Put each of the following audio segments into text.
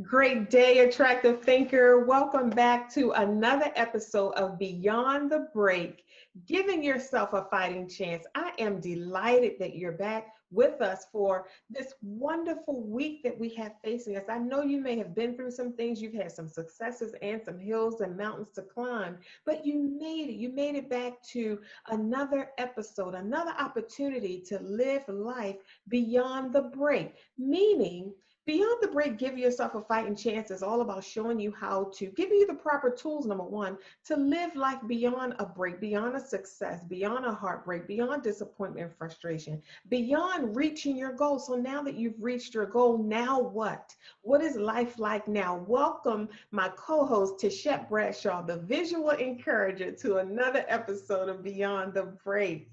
Great day, attractive thinker. Welcome back to another episode of Beyond the Break, giving yourself a fighting chance. I am delighted that you're back with us for this wonderful week that we have facing us. I know you may have been through some things, you've had some successes and some hills and mountains to climb, but you made it. You made it back to another episode, another opportunity to live life beyond the break, meaning Beyond the Break, give yourself a fighting chance is all about showing you how to, giving you the proper tools, number one, to live life beyond a break, beyond a success, beyond a heartbreak, beyond disappointment and frustration, beyond reaching your goal. So now that you've reached your goal, now what? What is life like now? Welcome my co-host, Tishette Bradshaw, the visual encourager, to another episode of Beyond the Break.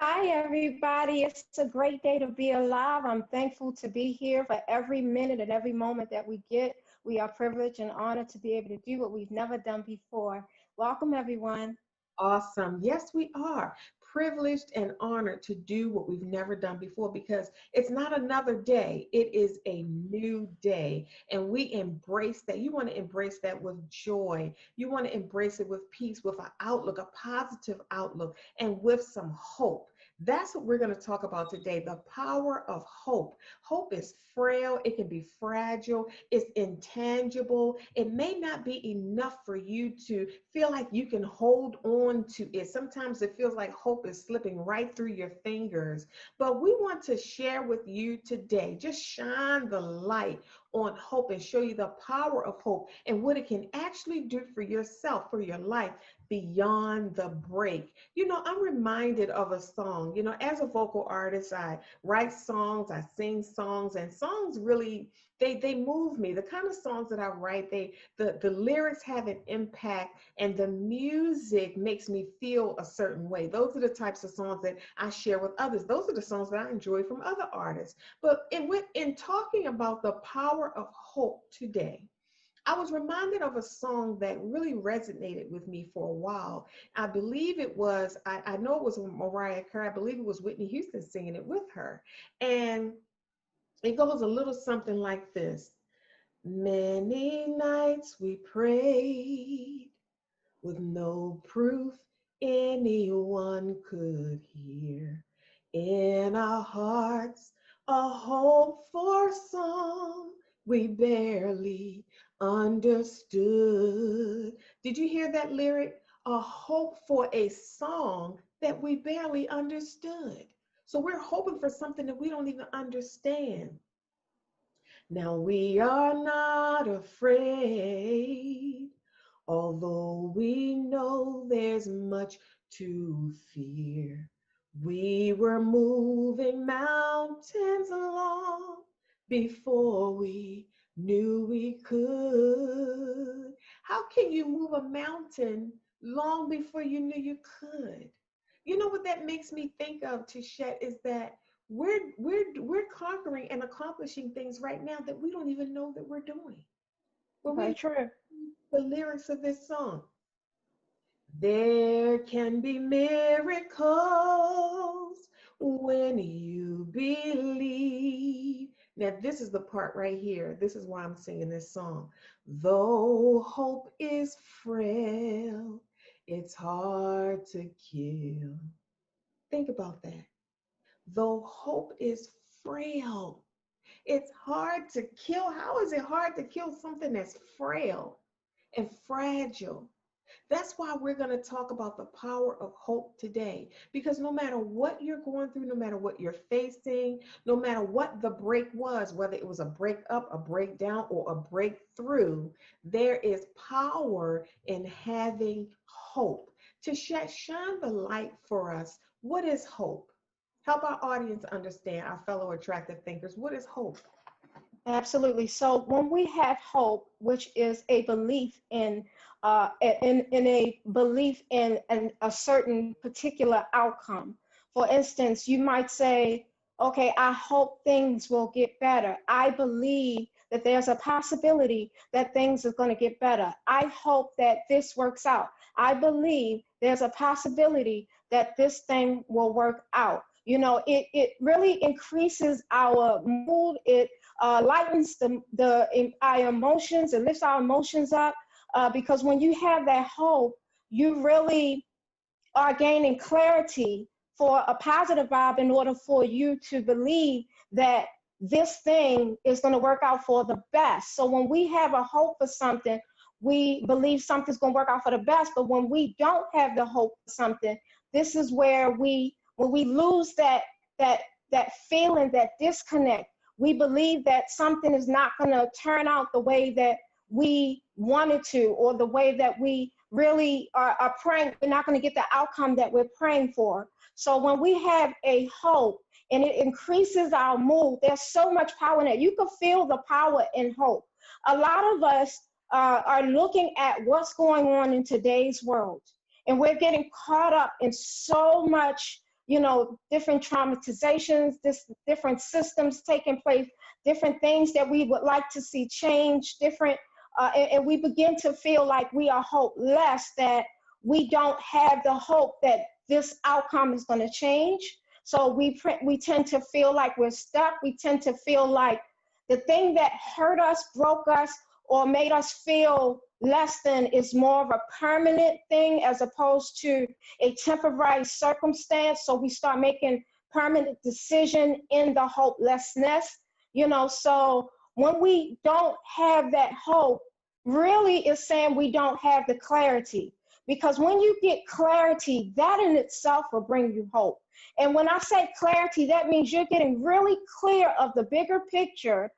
Hi, everybody. It's a great day to be alive. I'm thankful to be here for every minute and every moment that we get. We are privileged and honored to be able to do what we've never done before. Welcome, everyone. Awesome. Yes, we are privileged and honored to do what we've never done before because it's not another day. It is a new day. And we embrace that. You want to embrace that with joy. You want to embrace it with peace, with an outlook, a positive outlook, and with some hope. That's what we're going to talk about today, the power of hope. Hope is frail, it can be fragile, it's intangible. It may not be enough for you to feel like you can hold on to it. Sometimes it feels like hope is slipping right through your fingers. But we want to share with you today, just shine the light on hope and show you the power of hope and what it can actually do for yourself, for your life, beyond the break. You know, I'm reminded of a song. You know, as a vocal artist, I write songs, I sing songs, and songs really, they move me. The kind of songs that I write, the lyrics have an impact and the music makes me feel a certain way. Those are the types of songs that I share with others. Those are the songs that I enjoy from other artists. But in talking about the power of hope today, I was reminded of a song that really resonated with me for a while. I believe it was, I know it was Mariah Carey. I believe it was Whitney Houston singing it with her. And it goes a little something like this. Many nights we prayed with no proof anyone could hear. In our hearts, a hope for song we barely understood. Did you hear that lyric? A hope for a song that we barely understood. So we're hoping for something that we don't even understand. Now we are not afraid, although we know there's much to fear. We were moving mountains long before we knew we could. How can you move a mountain long before you knew you could? You know what that makes me think of, Tishette, is that we're conquering and accomplishing things right now that we don't even know that we're doing. But Very true. the lyrics of this song. There can be miracles when you believe. Now, this is the part right here. This is why I'm singing this song. Though hope is frail, it's hard to kill. Think about that. Though hope is frail, it's hard to kill. How is it hard to kill something that's frail and fragile? That's why we're going to talk about the power of hope today. Because no matter what you're going through, no matter what you're facing, no matter what the break was, whether it was a breakup, a breakdown, or a breakthrough, there is power in having hope. To shine the light for us, what is hope? Help our audience understand, our fellow attractive thinkers, what is hope? Absolutely. So when we have hope, which is a belief in a belief in a certain particular outcome. For instance, you might say, okay, I hope things will get better. I believe that there's a possibility that things are going to get better. I hope that this works out. I believe there's a possibility that this thing will work out. You know, it really increases our mood. It lightens our emotions. It lifts our emotions up, because when you have that hope, you really are gaining clarity for a positive vibe in order for you to believe that this thing is going to work out for the best. So when we have a hope for something, we believe something's going to work out for the best. But when we don't have the hope for something, this is where when we lose that feeling, that disconnect. We believe that something is not going to turn out the way that we wanted to, or the way that we really are praying. We're not going to get the outcome that we're praying for. So when we have a hope and it increases our mood, there's so much power in it. You can feel the power in hope. A lot of us are looking at what's going on in today's world, and we're getting caught up in so much, different traumatizations, different systems taking place, different things that we would like to see change, and we begin to feel like we are hopeless, that we don't have the hope that this outcome is going to change. So we tend to feel like we're stuck. We tend to feel like the thing that hurt us, broke us, or made us feel less than is more of a permanent thing as opposed to a temporary circumstance. So we start making permanent decision in the hopelessness, so when we don't have that hope, really is saying we don't have the clarity. Because when you get clarity, that in itself will bring you hope. And when I say clarity, that means you're getting really clear of the bigger picture.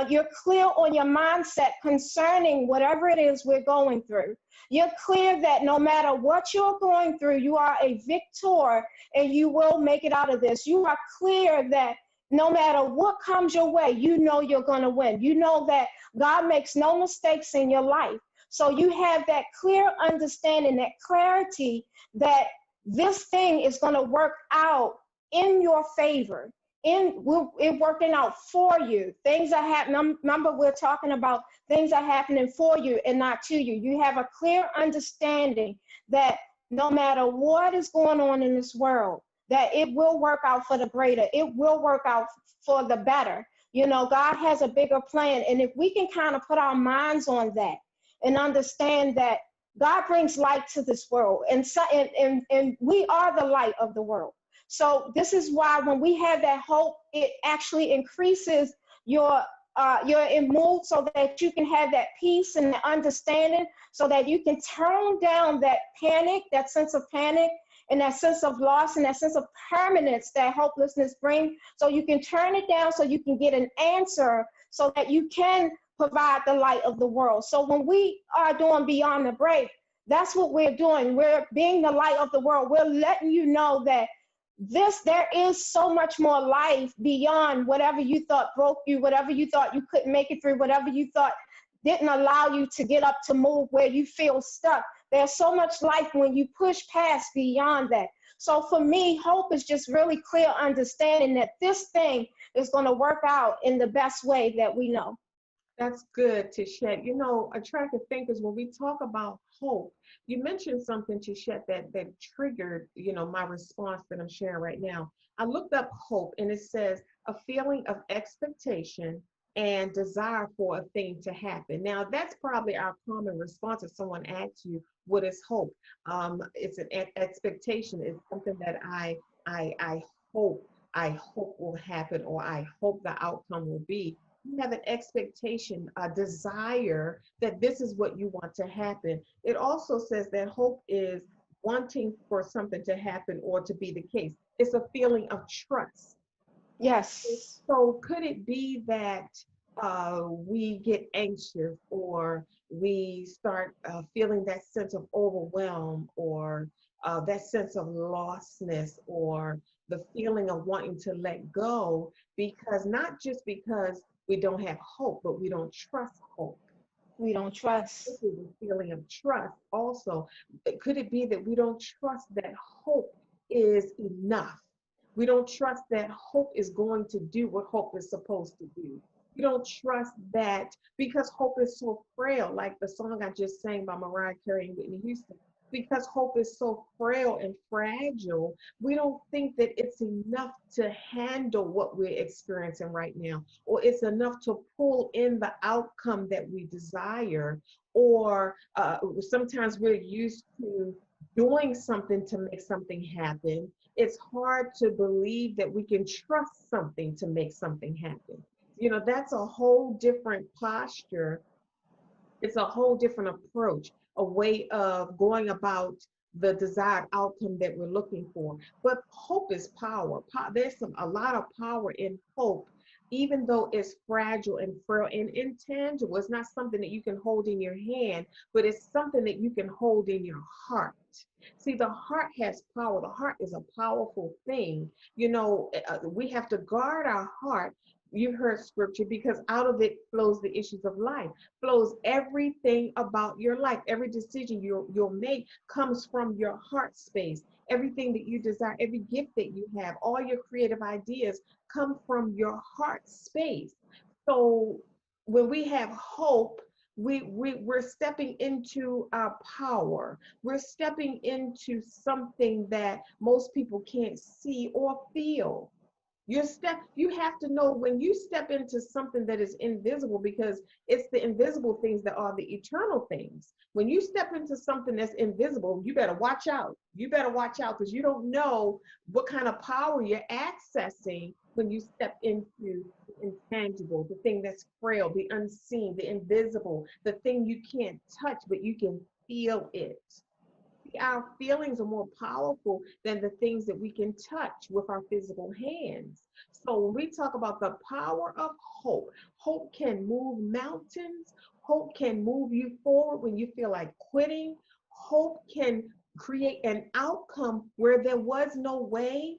You're clear on your mindset concerning whatever it is we're going through. You're clear that no matter what you're going through, you are a victor and you will make it out of this. You are clear that no matter what comes your way, you know you're going to win. You know that God makes no mistakes in your life. So you have that clear understanding, that clarity that this thing is going to work out in your favor. It working out for you. Things are happening. Remember, we're talking about things are happening for you and not to you. You have a clear understanding that no matter what is going on in this world, that it will work out for the greater. It will work out for the better. God has a bigger plan. And if we can kind of put our minds on that and understand that God brings light to this world, and we are the light of the world. So this is why when we have that hope, it actually increases your mood, so that you can have that peace and the understanding, so that you can turn down that panic, that sense of panic, and that sense of loss, and that sense of permanence that hopelessness brings. So you can turn it down, so you can get an answer, so that you can provide the light of the world. So when we are doing Beyond the Break, that's what we're doing. We're being the light of the world. We're letting you know that there is so much more life beyond whatever you thought broke you, whatever you thought you couldn't make it through, whatever you thought didn't allow you to get up to move, where you feel stuck. There's so much life when you push past beyond that. So for me, hope is just really clear understanding that this thing is going to work out in the best way that we know. That's good, Tichette. Attractive thinkers, when we talk about hope, you mentioned something, Tichette, that triggered, my response that I'm sharing right now. I looked up hope, and it says a feeling of expectation and desire for a thing to happen. Now, that's probably our common response if someone asks you, what is hope? It's an expectation. It's something that I hope, will happen, or I hope the outcome will be. You have an expectation, a desire that this is what you want to happen. It also says that hope is wanting for something to happen or to be the case. It's a feeling of trust. Yes. So could it be that we get anxious, or we start feeling that sense of overwhelm, or that sense of lostness, or the feeling of wanting to let go, because not just because we don't have hope, but we don't trust hope. We don't trust. This is a feeling of trust also. Could it be that we don't trust that hope is enough? We don't trust that hope is going to do what hope is supposed to do. We don't trust that, because hope is so frail, like the song I just sang by Mariah Carey and Whitney Houston. because hope is so frail and fragile, we don't think that it's enough to handle what we're experiencing right now, or it's enough to pull in the outcome that we desire, or sometimes we're used to doing something to make something happen. It's hard to believe that we can trust something to make something happen. That's a whole different posture. It's a whole different approach, a way of going about the desired outcome that we're looking for. But hope is power. There's a lot of power in hope, even though it's fragile and frail and intangible. It's not something that you can hold in your hand, but it's something that you can hold in your heart. See, the heart has power. The heart is a powerful thing. We have to guard our heart. You heard scripture, because out of it flows the issues of life, flows everything about your life. Every decision you'll make comes from your heart space. Everything that you desire, every gift that you have, all your creative ideas come from your heart space. So when we have hope, we're stepping into our power. We're stepping into something that most people can't see or feel. You have to know when you step into something that is invisible, because it's the invisible things that are the eternal things. When you step into something that's invisible, you better watch out. You better watch out, because you don't know what kind of power you're accessing when you step into the intangible, the thing that's frail, the unseen, the invisible, the thing you can't touch, but you can feel it. Our feelings are more powerful than the things that we can touch with our physical hands. So when we talk about the power of hope, hope can move mountains. Hope can move you forward when you feel like quitting. Hope can create an outcome where there was no way.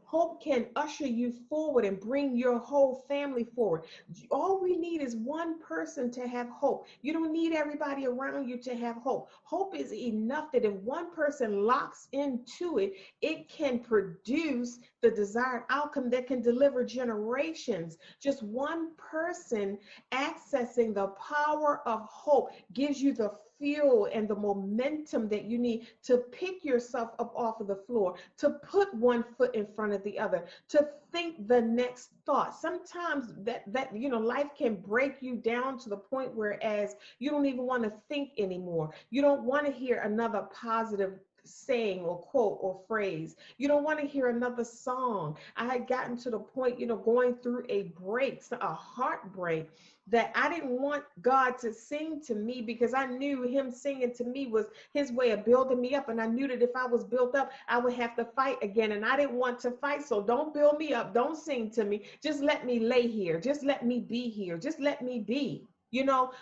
Hope can usher you forward and bring your whole family forward. All we need is one person to have hope. You don't need everybody around you to have hope. Hope is enough that if one person locks into it, it can produce the desired outcome that can deliver generations. Just one person accessing the power of hope gives you the fuel and the momentum that you need to pick yourself up off of the floor, to put one foot in front of the other, to think the next thought. Sometimes that life can break you down to the point where as you don't even want to think anymore. You don't want to hear another positive saying or quote or phrase. You don't want to hear another song. I had gotten to the point, going through a heartbreak, that I didn't want God to sing to me, because I knew him singing to me was his way of building me up. And I knew that if I was built up, I would have to fight again. And I didn't want to fight. So don't build me up. Don't sing to me. Just let me lay here. Just let me be here. Just let me be.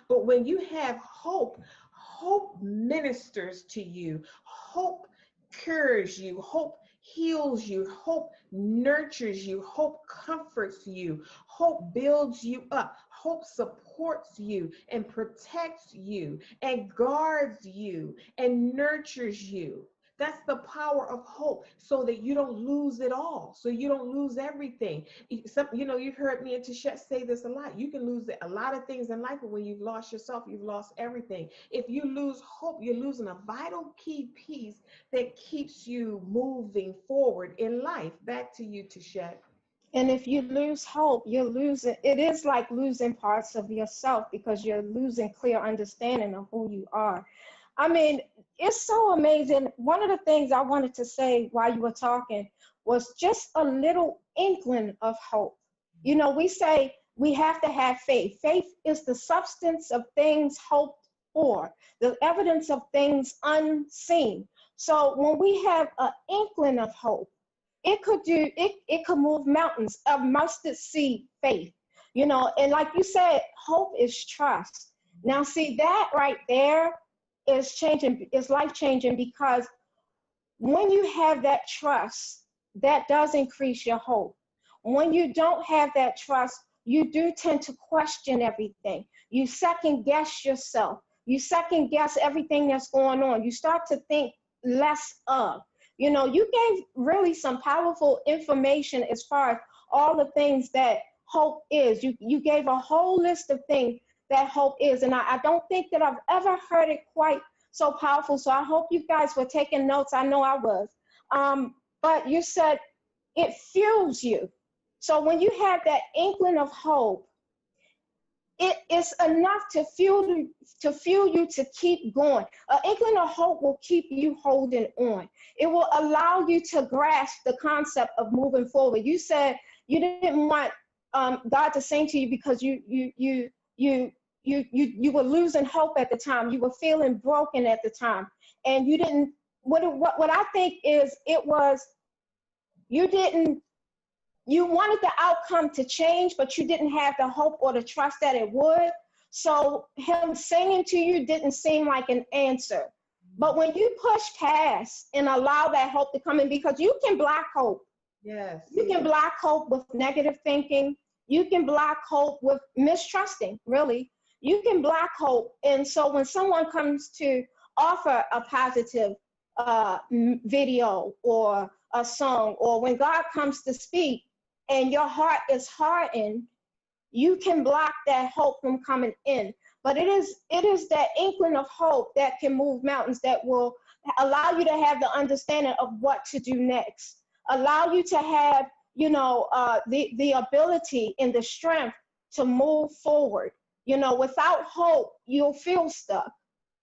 But when you have hope, hope ministers to you. Hope cures you. Hope heals you. Hope nurtures you. Hope comforts you. Hope builds you up. Hope supports you and protects you and guards you and nurtures you. That's the power of hope, so that you don't lose it all, so you don't lose everything. You've heard me and Tashette say this a lot. You can lose a lot of things in life, but when you've lost yourself, you've lost everything. If you lose hope, you're losing a vital key piece that keeps you moving forward in life. Back to you, Tashette. And if you lose hope, you're losing, it is like losing parts of yourself, because you're losing clear understanding of who you are. I mean, it's so amazing. One of the things I wanted to say while you were talking was just a little inkling of hope. We say we have to have faith. Faith is the substance of things hoped for, the evidence of things unseen. So when we have an inkling of hope, it could move mountains. A mustard seed faith, and like you said, hope is trust. Now see, that right there is life changing, because when you have that trust, that does increase your hope. When you don't have that trust, you do tend to question everything. You second guess yourself. You second guess everything that's going on. You start to think less of. You gave really some powerful information as far as all the things that hope is. You gave a whole list of things that hope is. And I don't think that I've ever heard it quite so powerful. So I hope you guys were taking notes. I know I was. But you said it fuels you. So when you have that inkling of hope, it is enough to fuel you to keep going. An inkling of hope will keep you holding on. It will allow you to grasp the concept of moving forward. You said you didn't want God to sing to you because you were losing hope at the time. You were feeling broken at the time, and you didn't. What I think is it was you didn't. You wanted the outcome to change, but you didn't have the hope or the trust that it would. So him singing to you didn't seem like an answer. But when you push past and allow that hope to come in, because you can block hope. Yes. You can block hope with negative thinking. You can block hope with mistrusting, really. You can block hope. And so when someone comes to offer a positive video or a song, or when God comes to speak and your heart is hardened, you can block that hope from coming in. But it is that inkling of hope that can move mountains, that will allow you to have the understanding of what to do next, allow you to have, the ability and the strength to move forward. Without hope, you'll feel stuck.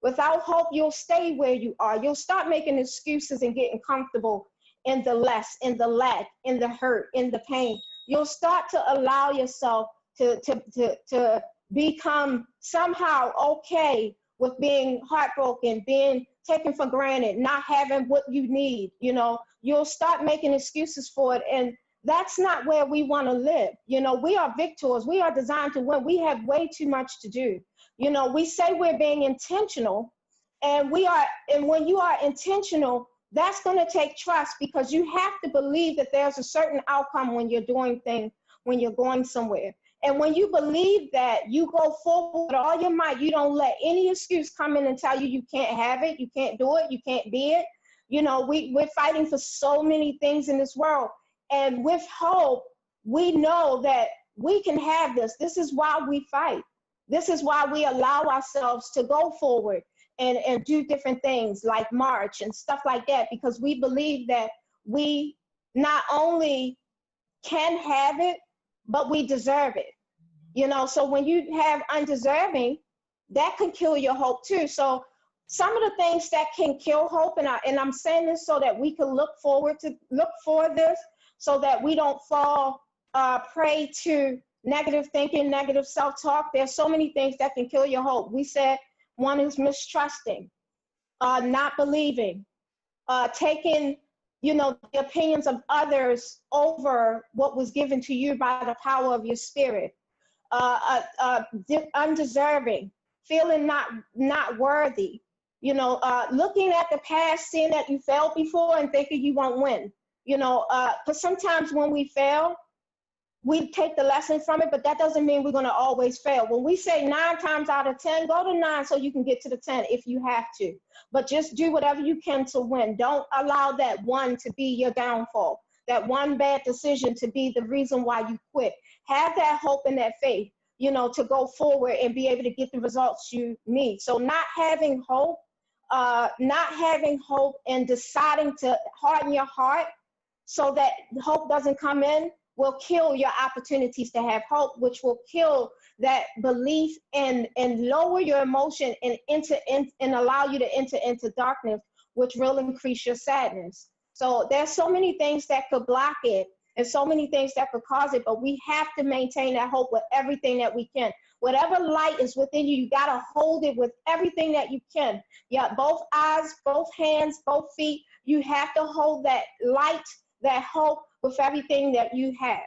Without hope, you'll stay where you are. You'll start making excuses and getting comfortable in the less, in the lack, in the hurt, in the pain. You'll start to allow yourself to become somehow okay with being heartbroken, being taken for granted, not having what you need. You'll start making excuses for it. And that's not where we want to live. We are victors. We are designed to win. We have way too much to do. We say we're being intentional, and when you are intentional, that's going to take trust, because you have to believe that there's a certain outcome when you're doing things, when you're going somewhere. And when you believe that, you go forward with all your might. You don't let any excuse come in and tell you can't have it, you can't do it, you can't be it. We're fighting for so many things in this world. And with hope, we know that we can have this. This is why we fight. This is why we allow ourselves to go forward and do different things like march and stuff like that, because we believe that we not only can have it, but we deserve it. So when you have undeserving, that can kill your hope too. So some of the things that can kill hope, and I'm saying this so that we can look for this, so that we don't fall prey to negative thinking, negative self-talk. There's so many things that can kill your hope. We said one is mistrusting, not believing, taking, the opinions of others over what was given to you by the power of your spirit, undeserving, feeling not worthy, looking at the past, seeing that you failed before and thinking you won't win, because sometimes when we fail, we take the lesson from it, but that doesn't mean we're going to always fail. When we say 9 times out of 10, go to 9 so you can get to the 10 if you have to. But just do whatever you can to win. Don't allow that one to be your downfall, that one bad decision to be the reason why you quit. Have that hope and that faith, to go forward and be able to get the results you need. So not having hope and deciding to harden your heart so that hope doesn't come in will kill your opportunities to have hope, which will kill that belief and lower your emotion and allow you to enter into darkness, which will increase your sadness. So there's so many things that could block it and so many things that could cause it, but we have to maintain that hope with everything that we can. Whatever light is within you, you gotta hold it with everything that you can. Yeah, both eyes, both hands, both feet, you have to hold that light, that hope with everything that you have.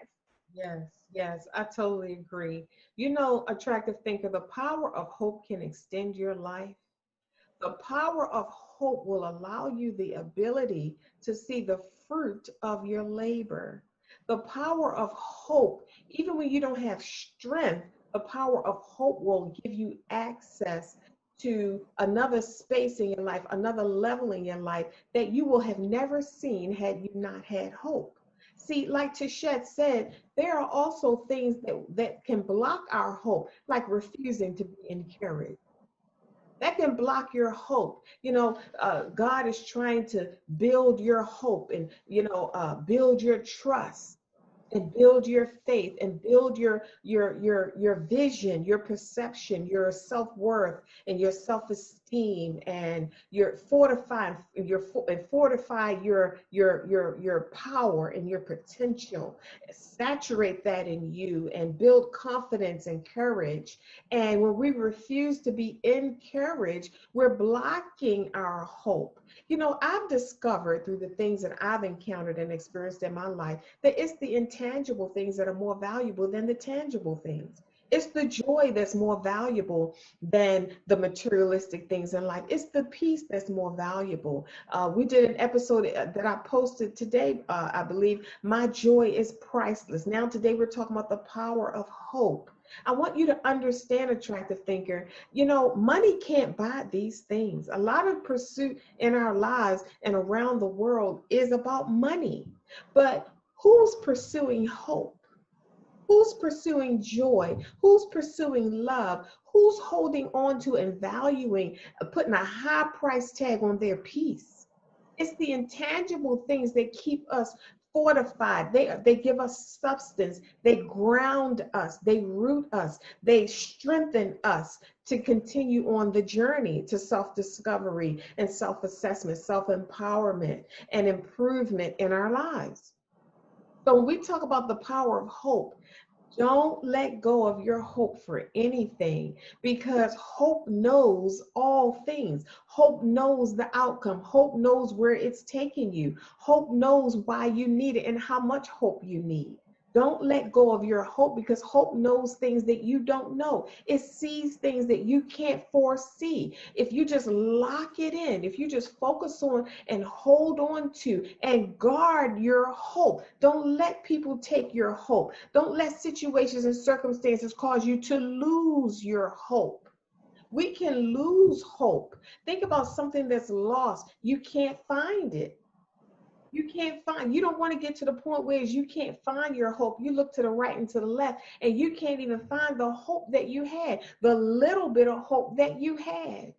Yes, I totally agree. Attractive thinker, the power of hope can extend your life. The power of hope will allow you the ability to see the fruit of your labor. The power of hope, even when you don't have strength, the power of hope will give you access to another space in your life, another level in your life that you will have never seen had you not had hope. See, like Tashette said, there are also things that can block our hope, like refusing to be encouraged. That can block your hope. God is trying to build your hope and, build your trust and build your faith and build your vision, your perception, your self-worth and your self-esteem, and fortify your power and your potential. Saturate that in you and build confidence and courage. And when we refuse to be encouraged, we're blocking our hope. I've discovered through the things that I've encountered and experienced in my life that it's the intangible things that are more valuable than the tangible things. It's the joy that's more valuable than the materialistic things in life. It's the peace that's more valuable. We did an episode that I posted today, I believe, My Joy is Priceless. Now today we're talking about the power of hope. I want you to understand, attractive thinker, money can't buy these things. A lot of pursuit in our lives and around the world is about money. But who's pursuing hope? Who's pursuing joy? Who's pursuing love? Who's holding on to and valuing, putting a high price tag on their peace? It's the intangible things that keep us fortified. They give us substance. They ground us. They root us. They strengthen us to continue on the journey to self-discovery and self-assessment, self-empowerment, and improvement in our lives. So when we talk about the power of hope, don't let go of your hope for anything, because hope knows all things. Hope knows the outcome. Hope knows where it's taking you. Hope knows why you need it and how much hope you need. Don't let go of your hope, because hope knows things that you don't know. It sees things that you can't foresee. If you just lock it in, if you just focus on and hold on to and guard your hope, don't let people take your hope. Don't let situations and circumstances cause you to lose your hope. We can lose hope. Think about something that's lost. You can't find it. You don't want to get to the point where you can't find your hope. You look to the right and to the left, and you can't even find the hope that you had, the little bit of hope that you had.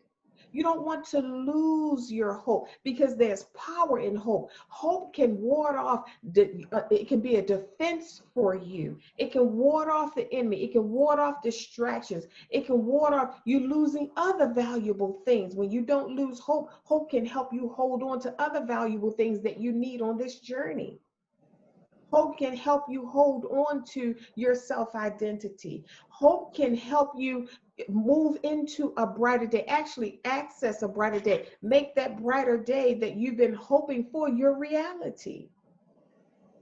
You don't want to lose your hope, because there's power in hope. Hope can ward off, it can be a defense for you. It can ward off the enemy. It can ward off distractions. It can ward off you losing other valuable things. When you don't lose hope, hope can help you hold on to other valuable things that you need on this journey. Hope can help you hold on to your self-identity. Hope can help you move into a brighter day, actually access a brighter day, make that brighter day that you've been hoping for your reality.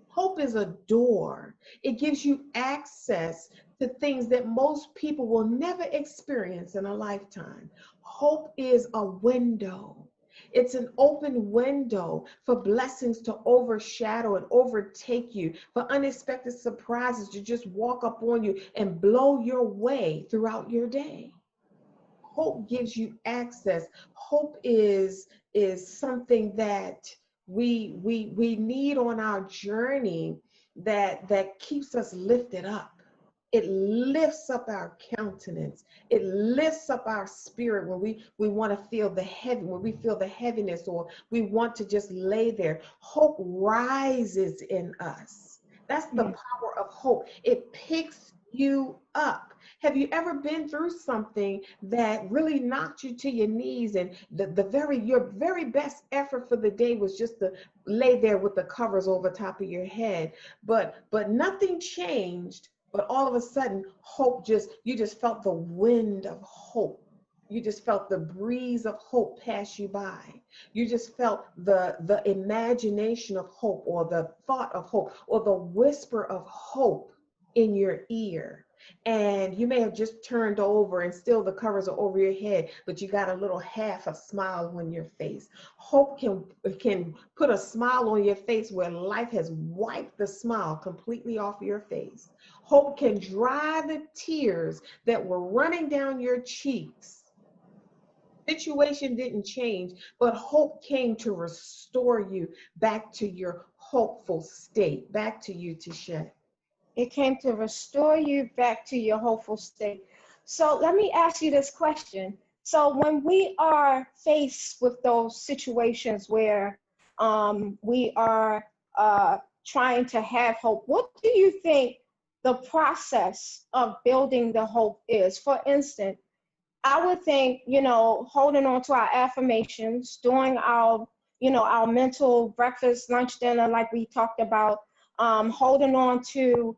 Hope is a door. It gives you access to things that most people will never experience in a lifetime. Hope is a window. It's an open window for blessings to overshadow and overtake you, for unexpected surprises to just walk up on you and blow your way throughout your day. Hope gives you access. Hope is something that we need on our journey, that keeps us lifted up. It lifts up our countenance. It lifts up our spirit when we want to feel when we feel the heaviness, or we want to just lay there. Hope rises in us. That's the power of hope. It picks you up. Have you ever been through something that really knocked you to your knees, and your very best effort for the day was just to lay there with the covers over top of your head, but nothing changed? But all of a sudden, you just felt the wind of hope. You just felt the breeze of hope pass you by. You just felt the imagination of hope, or the thought of hope, or the whisper of hope in your ear. And you may have just turned over and still the covers are over your head, but you got a little half a smile on your face. Hope can put a smile on your face where life has wiped the smile completely off your face. Hope can dry the tears that were running down your cheeks. Situation didn't change, but hope came to restore you back to your hopeful state. Back to you, Tisha. It came to restore you back to your hopeful state. So let me ask you this question. So when we are faced with those situations where we are trying to have hope, what do you think the process of building the hope is? For instance, I would think, holding on to our affirmations, doing our mental breakfast, lunch, dinner, like we talked about, holding on to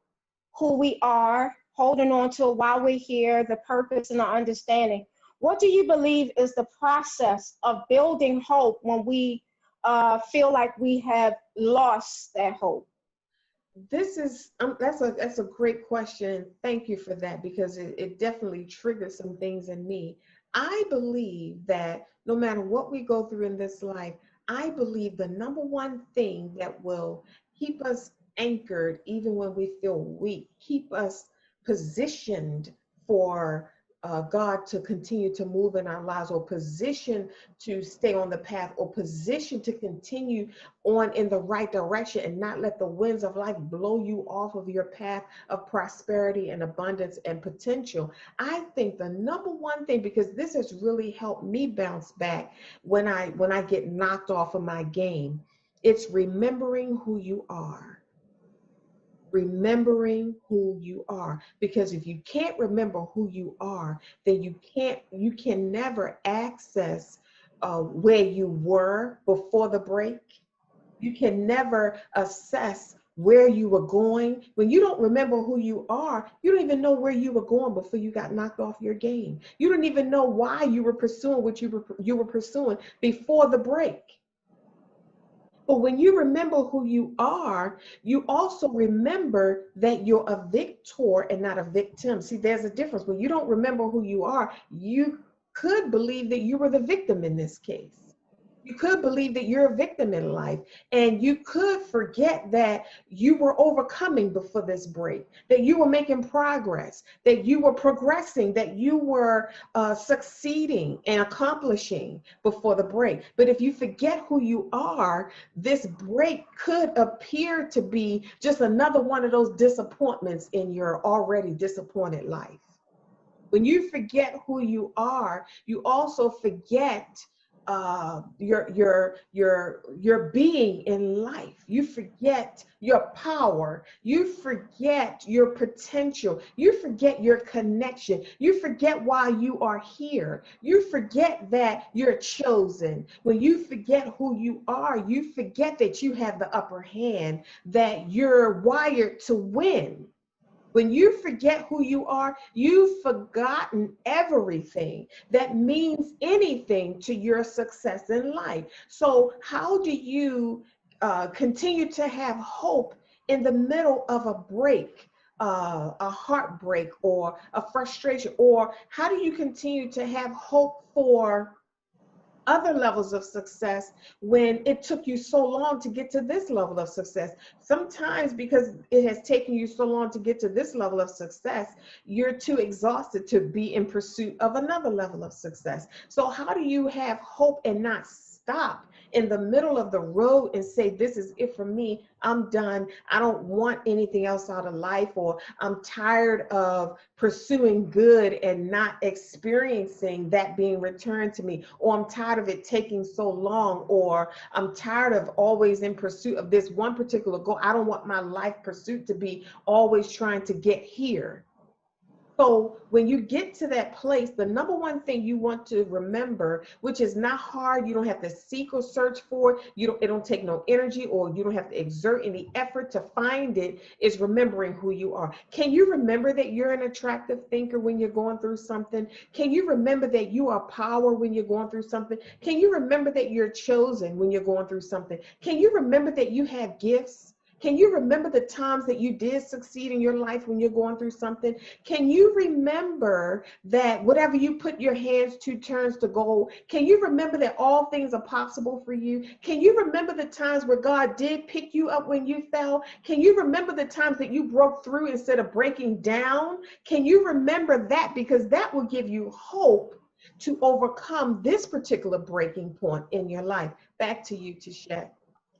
who we are, holding on to why we're here, the purpose and the understanding. What do you believe is the process of building hope when we feel like we have lost that hope? This is that's a great question. Thank you for that, because it definitely triggers some things in me. I believe that no matter what we go through in this life, I believe the number one thing that will keep us anchored even when we feel weak, keep us positioned for God to continue to move in our lives, or position to stay on the path, or position to continue on in the right direction, and not let the winds of life blow you off of your path of prosperity and abundance and potential. I think the number one thing, because this has really helped me bounce back when I get knocked off of my game, it's remembering who you are. Remembering who you are, because if you can't remember who you are, then you can never access where you were before the break. You can never assess where you were going. When you don't remember who you are, you don't even know where you were going before you got knocked off your game. You don't even know why you were pursuing what you were pursuing before the break. But when you remember who you are, you also remember that you're a victor and not a victim. See, there's a difference. When you don't remember who you are, you could believe that you were the victim in this case. You could believe that you're a victim in life, and you could forget that you were overcoming before this break, that you were making progress, that you were progressing, that you were succeeding and accomplishing before the break. But if you forget who you are, this break could appear to be just another one of those disappointments in your already disappointed life. When you forget who you are, you also forget your being in life. You forget your power. You forget your potential. You forget your connection. You forget why you are here. You forget that you're chosen. When you forget who you are, you forget that you have the upper hand, that you're wired to win. When you forget who you are, you've forgotten everything that means anything to your success in life. So how do you continue to have hope in the middle of a break, a heartbreak, or a frustration? Or how do you continue to have hope for other levels of success when it took you so long to get to this level of success? Sometimes, because it has taken you so long to get to this level of success, you're too exhausted to be in pursuit of another level of success. So how do you have hope and not stop in the middle of the road and say, this is it for me, I'm done, I don't want anything else out of life, or I'm tired of pursuing good and not experiencing that being returned to me, or I'm tired of it taking so long, or I'm tired of always in pursuit of this one particular goal. I don't want my life pursuit to be always trying to get here. So when you get to that place, the number one thing you want to remember, which is not hard, you don't have to seek or search for it, it don't take no energy, or you don't have to exert any effort to find it, is remembering who you are. Can you remember that you're an attractive thinker when you're going through something? Can you remember that you are power when you're going through something? Can you remember that you're chosen when you're going through something? Can you remember that you have gifts? Can you remember the times that you did succeed in your life when you're going through something? Can you remember that whatever you put your hands to turns to gold? Can you remember that all things are possible for you? Can you remember the times where God did pick you up when you fell? Can you remember the times that you broke through instead of breaking down? Can you remember that? Because that will give you hope to overcome this particular breaking point in your life. Back to you, Tishette.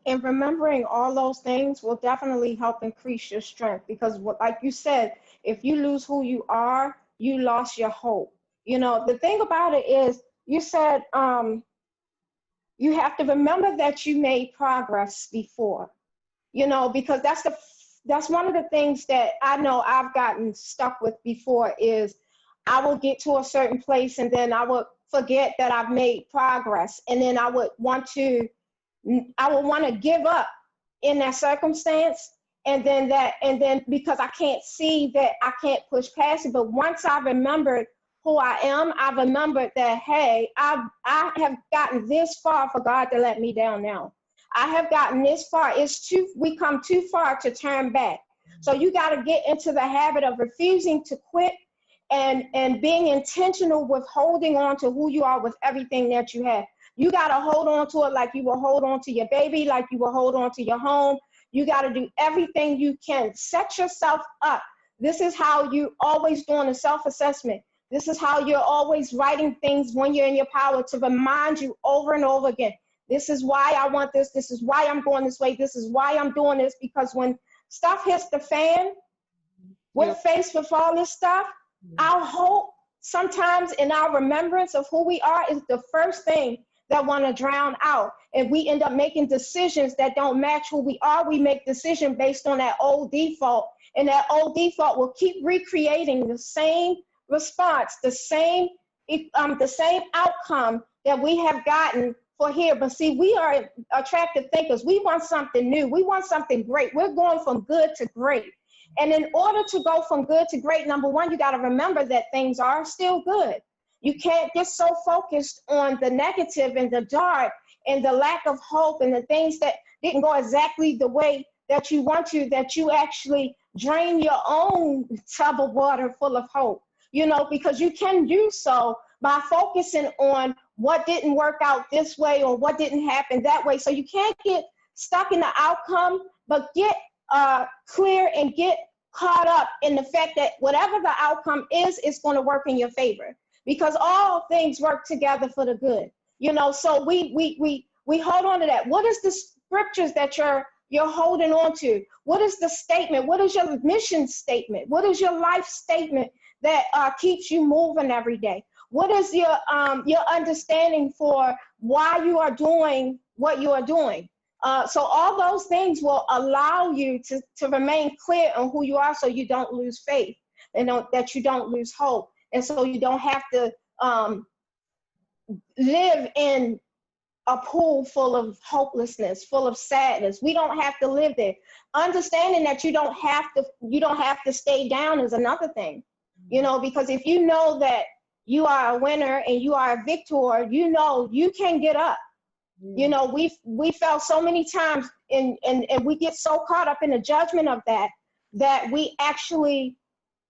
And remembering all those things will definitely help increase your strength, because like you said, if you lose who you are, you lost your hope. You know, the thing about it is, you said you have to remember that you made progress before. You know, because that's one of the things that I know I've gotten stuck with before is I will get to a certain place and then I would forget that I've made progress, and then I would want to give up in that circumstance. And then because I can't see that I can't push past it. But once I remembered who I am, I remembered that, hey, I have gotten this far for God to let me down now. I have gotten this far. We come too far to turn back. So you got to get into the habit of refusing to quit, and being intentional with holding on to who you are with everything that you have. You got to hold on to it like you will hold on to your baby, like you will hold on to your home. You got to do everything you can. Set yourself up. This is how you always doing a self-assessment. This is how you're always writing things when you're in your power, to remind you over and over again. This is why I want this. This is why I'm going this way. This is why I'm doing this. Because when stuff hits the fan, we're faced with all this stuff. Our hope sometimes in our remembrance of who we are is the first thing that want to drown out. And we end up making decisions that don't match who we are. We make decisions based on that old default. And that old default will keep recreating the same response, the same outcome that we have gotten for here. But see, we are attractive thinkers. We want something new. We want something great. We're going from good to great. And in order to go from good to great, number one, you got to remember that things are still good. You can't get so focused on the negative and the dark and the lack of hope and the things that didn't go exactly the way that you want to, that you actually drain your own tub of water full of hope, you know, because you can do so by focusing on what didn't work out this way or what didn't happen that way. So you can't get stuck in the outcome, but get clear and get caught up in the fact that whatever the outcome is, it's going to work in your favor, because all things work together for the good, you know. So we hold on to that. What is the scriptures that you're holding on to? What is the statement? What is your mission statement? What is your life statement that keeps you moving every day? What is your understanding for why you are doing what you are doing? So all those things will allow you to remain clear on who you are, so you don't lose faith and that you don't lose hope. And so you don't have to live in a pool full of hopelessness, full of sadness. We don't have to live there. Understanding that you don't have to stay down is another thing, you know, because if you know that you are a winner and you are a victor, you know you can get up. You know, we fell so many times and we get so caught up in the judgment of that we actually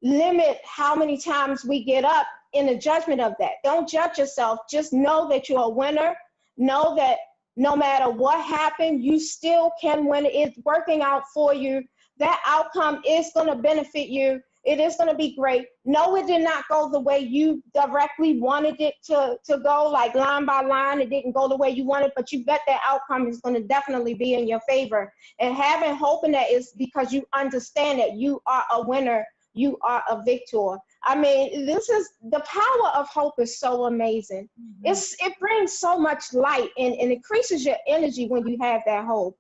limit how many times we get up in the judgment of that. Don't judge yourself. Just know that you're a winner. Know that no matter what happened, you still can win. It's working out for you. That outcome is going to benefit you. It is going to be great. No, it did not go the way you directly wanted it to go, like line by line. It didn't go the way you wanted, but you bet that outcome is going to definitely be in your favor. And having hope in that is because you understand that you are a winner. You are a victor. I mean, this is the power of hope is so amazing. It brings so much light and increases your energy when you have that hope.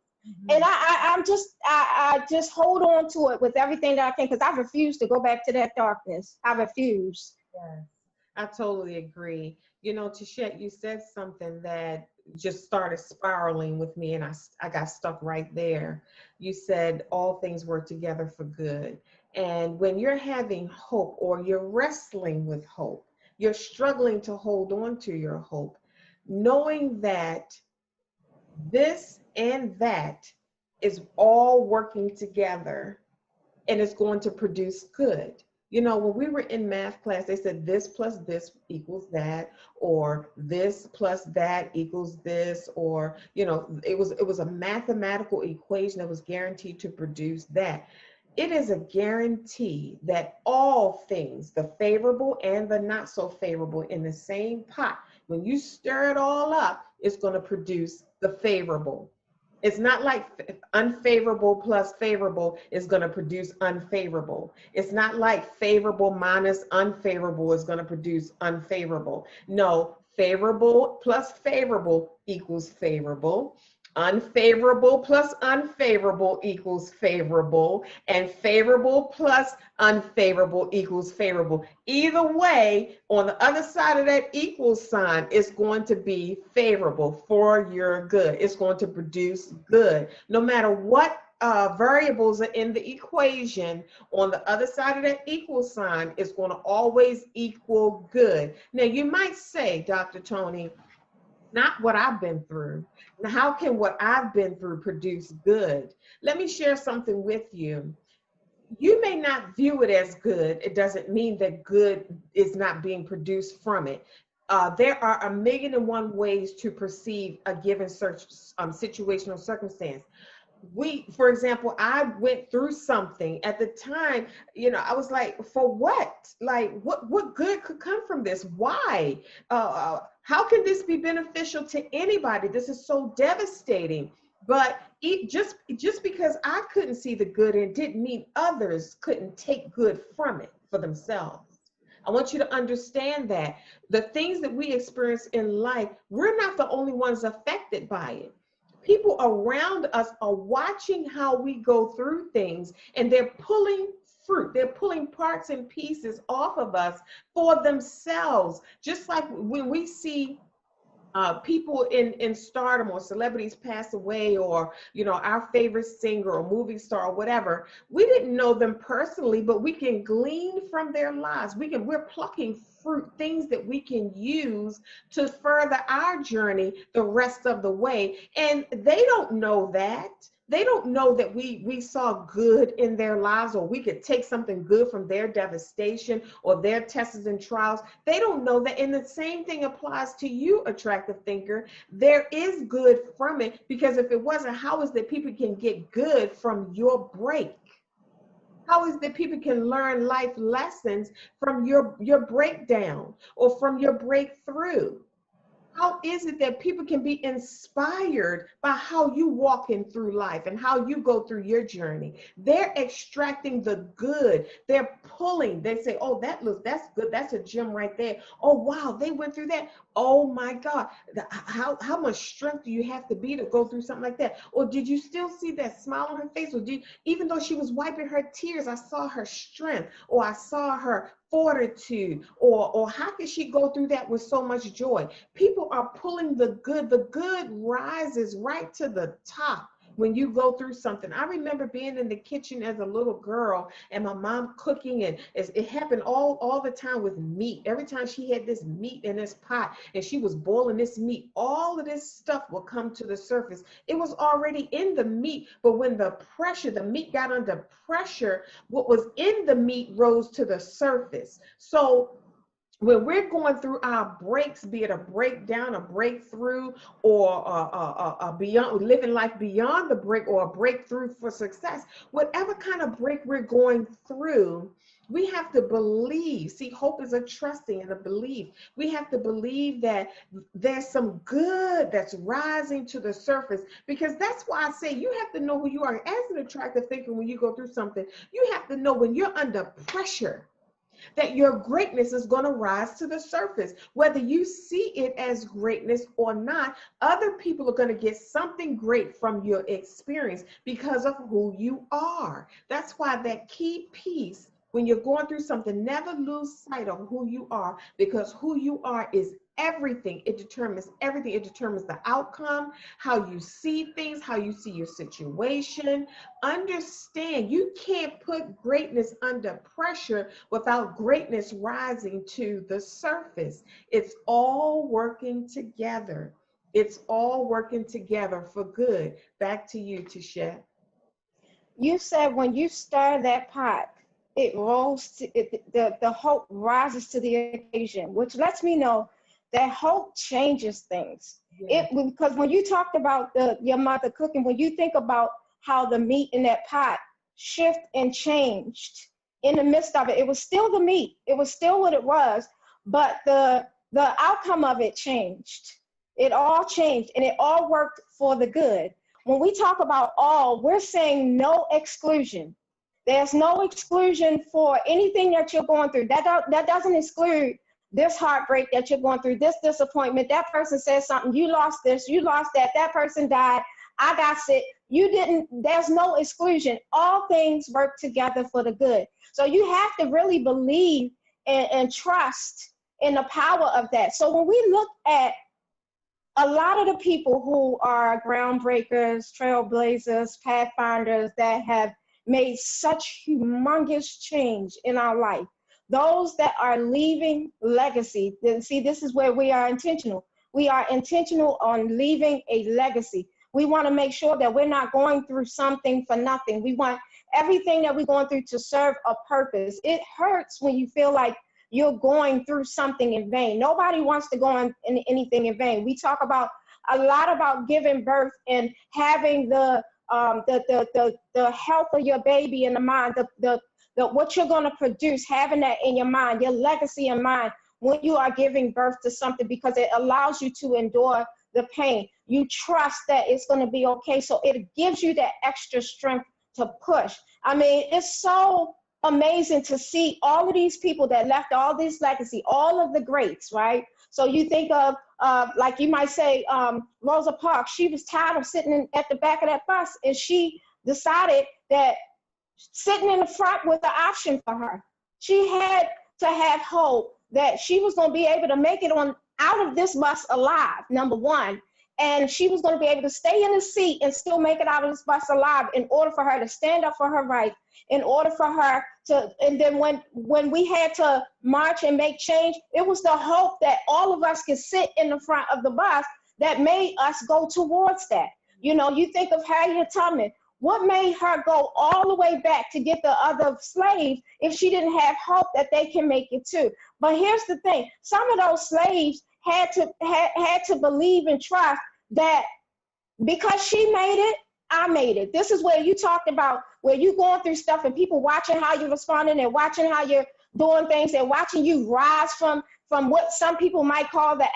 And I just hold on to it with everything that I can, because I refuse to go back to that darkness. I refuse. Yes, I totally agree. You know, Tashette, you said something that just started spiraling with me, and I got stuck right there. You said all things work together for good. And when you're having hope or you're wrestling with hope, you're struggling to hold on to your hope, knowing that this and that is all working together and it's going to produce good. You know, when we were in math class, they said this plus this equals that, or this plus that equals this, or, you know, it was a mathematical equation that was guaranteed to produce that. It is a guarantee that all things, the favorable and the not so favorable, in the same pot, when you stir it all up, it's going to produce the favorable. It's not like unfavorable plus favorable is going to produce unfavorable. It's not like favorable minus unfavorable is going to produce unfavorable. No, favorable plus favorable equals favorable. Unfavorable plus unfavorable equals favorable, and favorable plus unfavorable equals favorable. Either way, on the other side of that equals sign, it's going to be favorable for your good. It's going to produce good. No matter what variables are in the equation, on the other side of that equal sign, it's going to always equal good. Now, you might say, Dr. Toni, not what I've been through. Now, how can what I've been through produce good? Let me share something with you. You may not view it as good. It doesn't mean that good is not being produced from it. There are 1,000,001 ways to perceive a given situation or circumstance. For example, I went through something at the time, I was like, for what? Like, what good could come from this? Why? How can this be beneficial to anybody? This is so devastating. But just because I couldn't see the good in it didn't mean others couldn't take good from it for themselves. I want you to understand that the things that we experience in life, we're not the only ones affected by it. People around us are watching how we go through things, and they're pulling fruit. They're pulling parts and pieces off of us for themselves. Just like when we see people in stardom or celebrities pass away, or our favorite singer or movie star or whatever, we didn't know them personally, but we can glean from their lives. We're plucking fruit, things that we can use to further our journey the rest of the way. And they don't know that. They don't know that we saw good in their lives, or we could take something good from their devastation or their tests and trials. They don't know that. And the same thing applies to you, attractive thinker. There is good from it, because if it wasn't, how is that people can get good from your break? How is that people can learn life lessons from your breakdown or from your breakthrough? How is it that people can be inspired by how you walking through life and how you go through your journey? They're extracting the good. They're pulling. They say, oh, that's good. That's a gem right there. Oh, wow, they went through that. Oh my God. How much strength do you have to be to go through something like that? Or did you still see that smile on her face? Or even though she was wiping her tears, I saw her strength, or I saw her fortitude, or how could she go through that with so much joy? People are pulling the good. The good rises right to the top when you go through something. I remember being in the kitchen as a little girl and my mom cooking, and it happened all the time with meat. Every time she had this meat in this pot and she was boiling this meat, all of this stuff will come to the surface. It was already in the meat, but when the meat got under pressure, what was in the meat rose to the surface. So when we're going through our breaks, be it a breakdown, a breakthrough, or beyond living life beyond the break, or a breakthrough for success, whatever kind of break we're going through, we have to believe. See, hope is a trusting and a belief. We have to believe that there's some good that's rising to the surface, because that's why I say you have to know who you are. As an attractive thinker, when you go through something, you have to know when you're under pressure that your greatness is going to rise to the surface. Whether you see it as greatness or not, other people are going to get something great from your experience because of who you are. That's why that key piece, when you're going through something, never lose sight of who you are, because who you are is everything. It determines everything. It determines the outcome, how you see things, how you see your situation. Understand, you can't put greatness under pressure without greatness rising to the surface. It's all working together. It's all working together for good. Back to you, Tishette. You said when you stir that pot, it rolls to the hope rises to the occasion, which lets me know that hope changes things. Yeah. Because when you talked about your mother cooking, when you think about how the meat in that pot shift and changed in the midst of it, it was still the meat, it was still what it was, but the outcome of it changed. It all changed, and it all worked for the good. when we talk about all, we're saying no exclusion. There's no exclusion for anything that you're going through. That doesn't exclude this heartbreak that you're going through, this disappointment. That person said something, you lost this, you lost that, that person died, I got sick. You didn't, there's no exclusion. All things work together for the good. So you have to really believe and trust in the power of that. So when we look at a lot of the people who are groundbreakers, trailblazers, pathfinders that have made such humongous change in our life, those that are leaving legacy, then see, this is where we are intentional. We are intentional on leaving a legacy. We want to make sure that we're not going through something for nothing. We want everything that we're going through to serve a purpose. It hurts when you feel like you're going through something in vain. Nobody wants to go in anything in vain. We talk about a lot about giving birth and having the health of your baby in the mind, the what you're going to produce, having that in your mind, your legacy in mind when you are giving birth to something, because it allows you to endure the pain. You trust that it's going to be okay. So it gives you that extra strength to push. I mean, it's so amazing to see all of these people that left all this legacy, all of the greats, right? So you think of, like you might say, Rosa Parks. She was tired of sitting at the back of that bus, and she decided that sitting in the front was the option for her. She had to have hope that she was going to be able to make it on out of this bus alive, number one. And she was going to be able to stay in the seat and still make it out of this bus alive in order for her to stand up for her rights, in order for her to, and then when we had to march and make change, it was the hope that all of us could sit in the front of the bus that made us go towards that. You know, you think of Harriet Tubman. What made her go all the way back to get the other slaves if she didn't have hope that they can make it too? But here's the thing. Some of those slaves had to believe and trust that because she made it, I made it. This is where you talked about where you're going through stuff and people watching how you're responding and watching how you're doing things and watching you rise from what some people might call the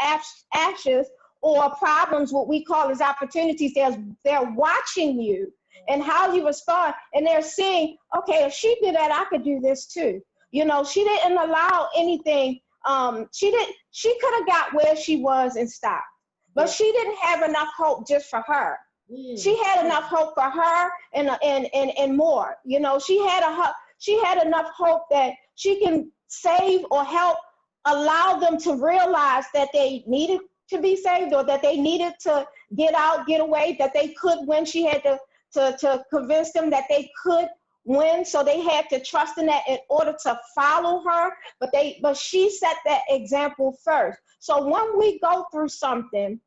ashes or problems, what we call as opportunities. They're watching you and how you respond, and they're seeing, okay, if she did that, I could do this too. You know, she didn't allow anything. She could have got where she was and stopped, but she didn't have enough hope just for her. She had enough hope for her and more. You know, she had enough hope that she can save or help allow them to realize that they needed to be saved or that they needed to get out, get away, that they could win. She had to convince them that they could win. So they had to trust in that in order to follow her. But she set that example first. So when we go through something,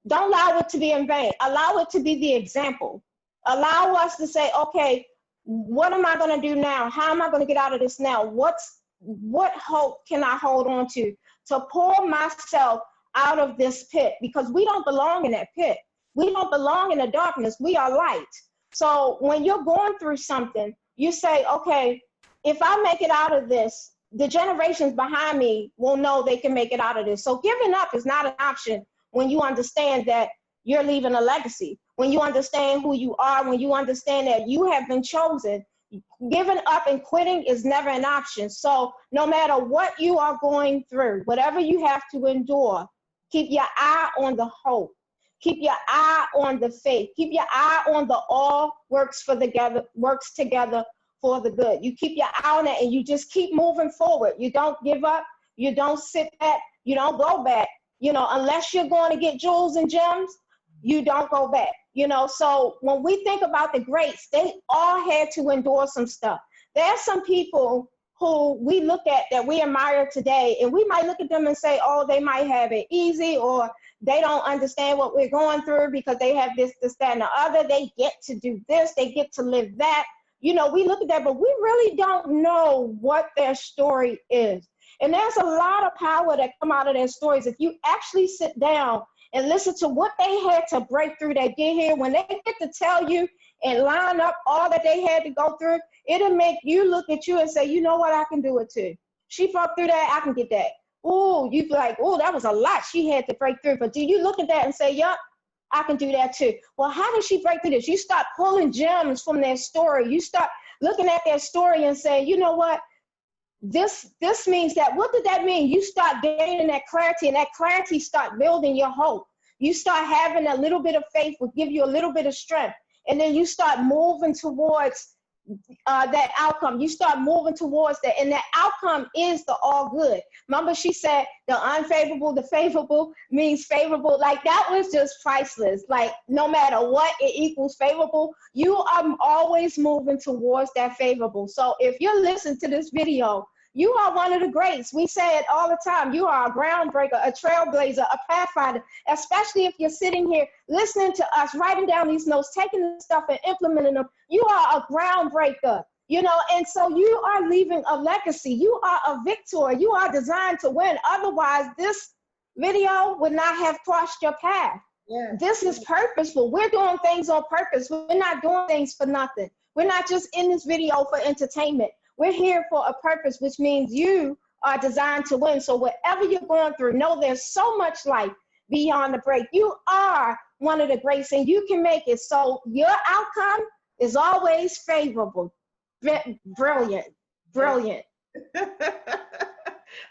don't allow it to be in vain. Allow it to be the example. Allow us to say, okay, what am I going to do now? How am I going to get out of this now? What hope can I hold on to pull myself out of this pit? Because we don't belong in that pit. We don't belong in the darkness. We are light. So when you're going through something, you say, okay, if I make it out of this, the generations behind me will know they can make it out of this. So giving up is not an option when you understand that you're leaving a legacy, when you understand who you are, when you understand that you have been chosen. Giving up and quitting is never an option. So no matter what you are going through, whatever you have to endure, keep your eye on the hope. Keep your eye on the faith. Keep your eye on the all works together for the good. You keep your eye on it and you just keep moving forward. You don't give up. You don't sit back. You don't go back. You know, unless you're going to get jewels and gems, you don't go back. You know, so when we think about the greats, they all had to endure some stuff. There are some people who we look at that we admire today, and we might look at them and say, oh, they might have it easy, or they don't understand what we're going through because they have this, that, and the other. They get to do this. They get to live that. You know, we look at that, but we really don't know what their story is. And there's a lot of power that come out of their stories. If you actually sit down and listen to what they had to break through, they get here, when they get to tell you and line up all that they had to go through, it'll make you look at you and say, you know what, I can do it too. She broke through that, I can get that. Ooh, you be like, oh, that was a lot she had to break through. But do you look at that and say, yup, I can do that too. Well, how did she break through this? You start pulling gems from their story. You start looking at their story and saying, you know what? This means that. What did that mean? You start gaining that clarity, and that clarity start building your hope. You start having a little bit of faith, will give you a little bit of strength, and then you start moving towards that outcome. You start moving towards that, and that outcome is the all good. Remember, she said the unfavorable, the favorable means favorable. Like, that was just priceless. Like, no matter what, it equals favorable. You are always moving towards that favorable. So if you're listening to this video, you are one of the greats. We say it all the time. You are a groundbreaker, a trailblazer, a pathfinder, especially if you're sitting here listening to us, writing down these notes, taking this stuff and implementing them. You are a groundbreaker, you know, and so you are leaving a legacy. You are a victor. You are designed to win. Otherwise, this video would not have crossed your path. Yeah. This is purposeful. We're doing things on purpose. We're not doing things for nothing. We're not just in this video for entertainment. We're here for a purpose, which means you are designed to win. So whatever you're going through, know there's so much life beyond the break. You are one of the greats, and you can make it. So your outcome is always favorable. Brilliant, brilliant.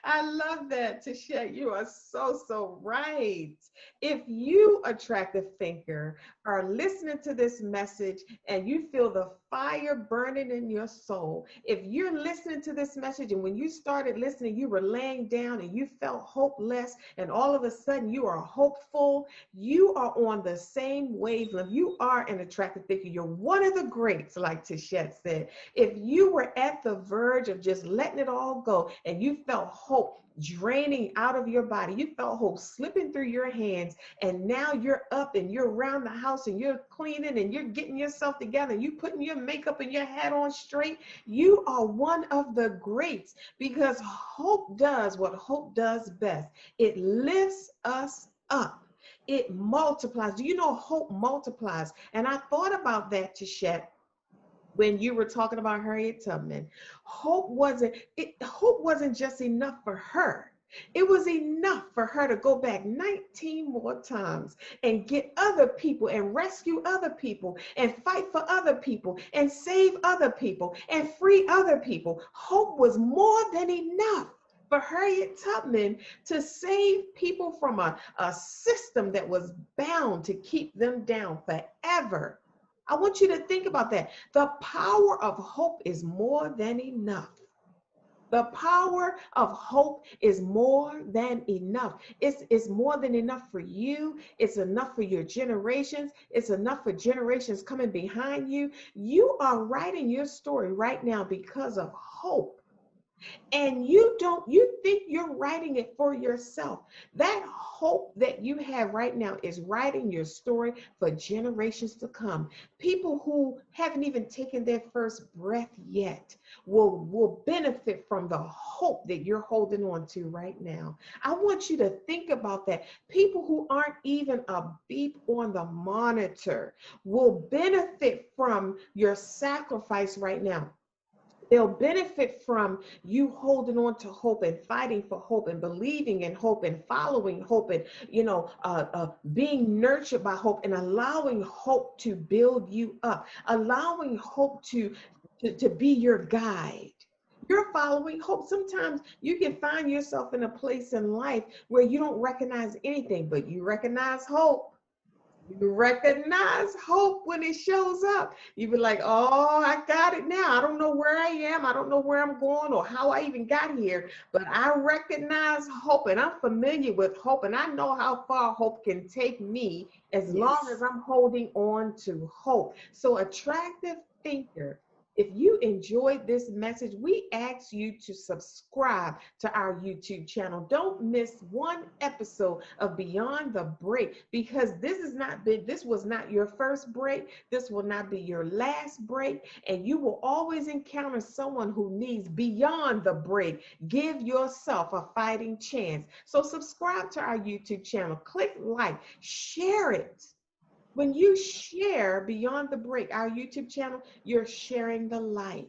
I love that, Tasha. You are so right. If you, attractive thinker, are listening to this message and you feel the fire burning in your soul, if you're listening to this message and when you started listening, you were laying down and you felt hopeless, and all of a sudden you are hopeful, you are on the same wavelength. You are an attractive thinker. You're one of the greats, like Tasha said. If you were at the verge of just letting it all go and you felt hope draining out of your body, you felt hope slipping through your hands, and now you're up and you're around the house and you're cleaning and you're getting yourself together and you putting your makeup and your hat on straight, you are one of the greats, because hope does what hope does best. It lifts us up. It multiplies. Do you know hope multiplies? And I thought about that, Tashette, when you were talking about Harriet Tubman. Hope wasn't just enough for her. It was enough for her to go back 19 more times and get other people and rescue other people and fight for other people and save other people and free other people. Hope was more than enough for Harriet Tubman to save people from a system that was bound to keep them down forever. I want you to think about that. The power of hope is more than enough. The power of hope is more than enough. It's more than enough for you. It's enough for your generations. It's enough for generations coming behind you. You are writing your story right now because of hope. And you think you're writing it for yourself. That hope that you have right now is writing your story for generations to come. People who haven't even taken their first breath yet will benefit from the hope that you're holding on to right now. I want you to think about that. People who aren't even a beep on the monitor will benefit from your sacrifice right now. They'll benefit from you holding on to hope and fighting for hope and believing in hope and following hope and, being nurtured by hope and allowing hope to build you up, allowing hope to be your guide. You're following hope. Sometimes you can find yourself in a place in life where you don't recognize anything, but you recognize hope. You recognize hope when it shows up. You be like, oh, I got it now. I don't know where I am. I don't know where I'm going or how I even got here, but I recognize hope and I'm familiar with hope and I know how far hope can take me as long as I'm holding on to hope. So attractive thinker, if you enjoyed this message, we ask you to subscribe to our YouTube channel. Don't miss one episode of Beyond the Break, because this was not your first break. This will not be your last break. And you will always encounter someone who needs beyond the break. Give yourself a fighting chance. So subscribe to our YouTube channel. Click like, share it. When you share Beyond the Break, our YouTube channel, you're sharing the light.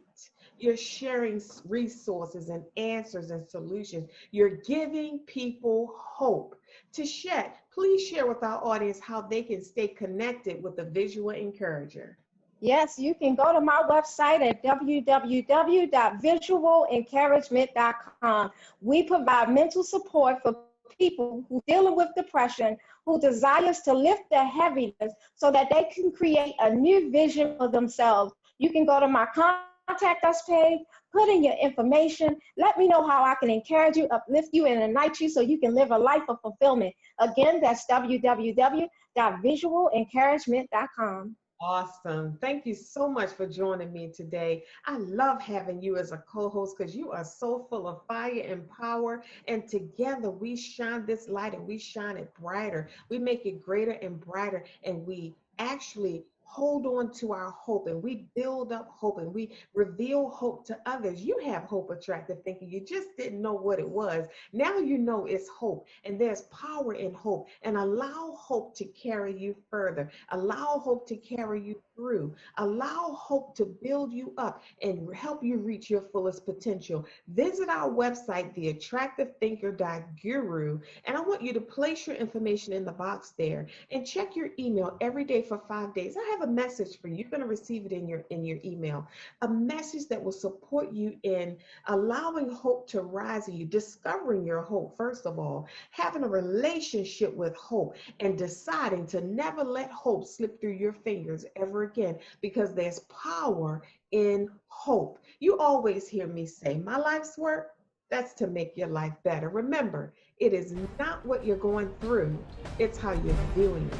You're sharing resources and answers and solutions. You're giving people hope. Tashette, please share with our audience how they can stay connected with the visual encourager. Yes, you can go to my website at www.visualencouragement.com. We provide mental support for people who are dealing with depression, who desires to lift their heaviness so that they can create a new vision for themselves. You can go to my contact us page, put in your information, let me know how I can encourage you, uplift you, and ignite you so you can live a life of fulfillment. Again, that's www.visualencouragement.com. Awesome. Thank you so much for joining me today. I love having you as a co-host because you are so full of fire and power. And together we shine this light and we shine it brighter. We make it greater and brighter. And we actually hold on to our hope and we build up hope and we reveal hope to others. You have hope attractive thinking. You just didn't know what it was. Now you know it's hope, and there's power in hope. And allow hope to carry you further. Allow hope to carry you through. Allow hope to build you up and help you reach your fullest potential. Visit our website, theattractivethinker.guru, and I want you to place your information in the box there and check your email every day for 5 days. I have a message for you. You're going to receive it in your email. A message that will support you in allowing hope to rise in you, discovering your hope, first of all, having a relationship with hope, and deciding to never let hope slip through your fingers ever again, because there's power in hope. You always hear me say, my life's work, that's to make your life better. Remember, it is not what you're going through, it's how you're viewing it.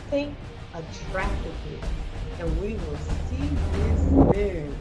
Think attractively, and we will see you soon.